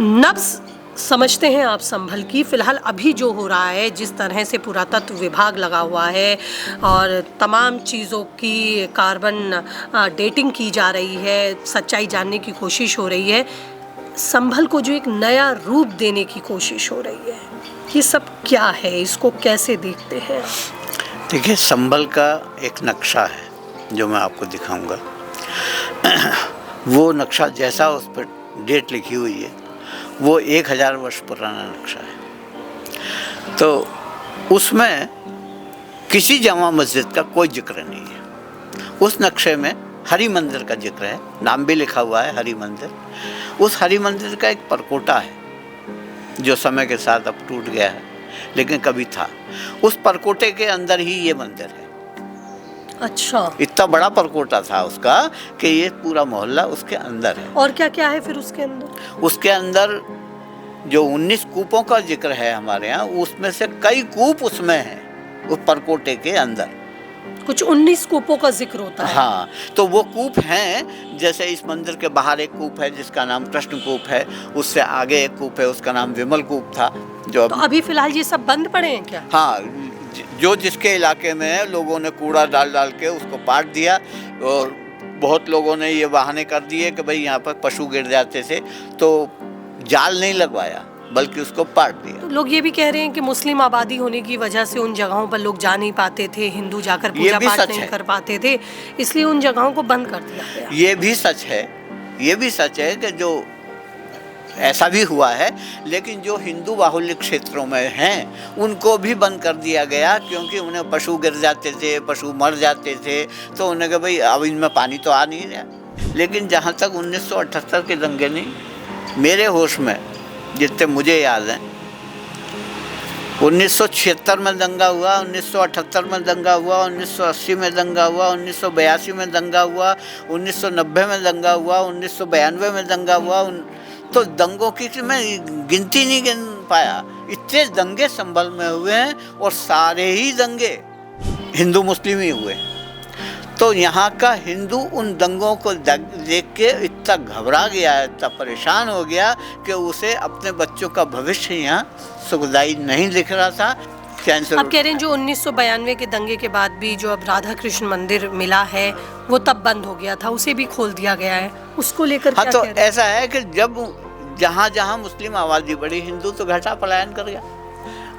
नब्ज़ समझते हैं आप संभल की। फ़िलहाल अभी जो हो रहा है, जिस तरह से पुरातत्व विभाग लगा हुआ है और तमाम चीज़ों की कार्बन डेटिंग की जा रही है, सच्चाई जानने की कोशिश हो रही है, संभल को जो एक नया रूप देने की कोशिश हो रही है, ये सब क्या है? इसको कैसे देखते हैं आप? देखिए, संभल का एक नक्शा है जो मैं आपको दिखाऊंगा। वो नक्शा जैसा उस पर डेट लिखी हुई है, वो 1000 वर्ष पुराना नक्शा है। तो उसमें किसी जामा मस्जिद का कोई जिक्र नहीं है। उस नक्शे में हरि मंदिर का जिक्र है, नाम भी लिखा हुआ है हरि मंदिर। उस हरि मंदिर का एक परकोटा है जो समय के साथ अब टूट गया है, लेकिन कभी था। उस परकोटे के अंदर ही ये मंदिर है। अच्छा, इतना बड़ा परकोटा था उसका कि ये पूरा मोहल्ला उसके अंदर है। और क्या क्या है फिर उसके अंदर? उसके अंदर जो 19 कूपों का जिक्र है हमारे यहाँ, उसमें से कई कूप उसमें हैं, उस परकोटे के अंदर कुछ 19 कूपों का जिक्र होता है। हाँ, तो वो कूप हैं। जैसे इस मंदिर के बाहर एक कूप है जिसका नाम कृष्ण कूप है, उससे आगे एक कूप है उसका नाम विमल कूप था। जो तो अभी फिलहाल ये सब बंद पड़े हैं क्या? हाँ, जो जिसके इलाके में है, लोगों ने कूड़ा डाल डाल के उसको पाट दिया और बहुत लोगों ने ये बहाने कर दिए कि भाई यहाँ पर पशु गिर जाते थे, तो जाल नहीं लगवाया बल्कि उसको पाट दिया। तो लोग ये भी कह रहे हैं कि मुस्लिम आबादी होने की वजह से उन जगहों पर लोग जा नहीं पाते थे, हिंदू जाकर पूजा पाठ नहीं कर पाते थे, इसलिए उन जगहों को बंद कर दिया गया। ये भी सच है, ये भी सच है कि जो ऐसा भी हुआ है, लेकिन जो हिंदू बाहुल्य क्षेत्रों में हैं उनको भी बंद कर दिया गया, क्योंकि उन्हें पशु गिर जाते थे, पशु मर जाते थे, तो उन्हें कहा भाई अब इनमें पानी तो आ नहीं रहा। लेकिन जहाँ तक 1978 के दंगे नहीं, मेरे होश में जितने मुझे याद हैं, 1976 में दंगा हुआ, 1978 में दंगा हुआ, 1980 में दंगा हुआ, 1982 में दंगा हुआ, 1990 में दंगा हुआ, 1992 में दंगा हुआ। तो दंगों की मैं गिनती नहीं गिन पाया, इतने दंगे संभल में हुए हैं और सारे ही दंगे हिंदू मुस्लिम ही हुए। तो यहाँ का हिंदू उन दंगों को देख के इतना घबरा गया, इतना परेशान हो गया कि उसे अपने बच्चों का भविष्य यहाँ सुखदायी नहीं दिख रहा था। अब कह रहे हैं जो 1992 के दंगे के बाद भी जो अब राधा कृष्ण मंदिर मिला है वो तब बंद हो गया था, उसे भी खोल दिया गया है, उसको लेकर हाँ, तो ऐसा है कि जब जहाँ जहाँ मुस्लिम आबादी बढ़ी, हिंदू तो घटा, पलायन कर गया।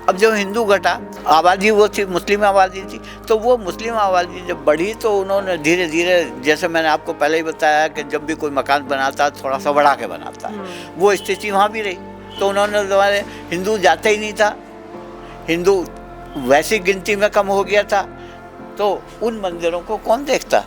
अब जो हिंदू घटा, आबादी वो थी, मुस्लिम आबादी थी, तो वो मुस्लिम आबादी जब बढ़ी तो उन्होंने धीरे धीरे, जैसे मैंने आपको पहले ही बताया कि जब भी कोई मकान बनाता थोड़ा सा बढ़ा के बनाता, वो स्थिति वहाँ भी रही। तो उन्होंने हमारे हिंदू जाते ही नहीं था, हिंदू वैसी गिनती में कम हो गया था, तो उन मंदिरों को कौन देखता।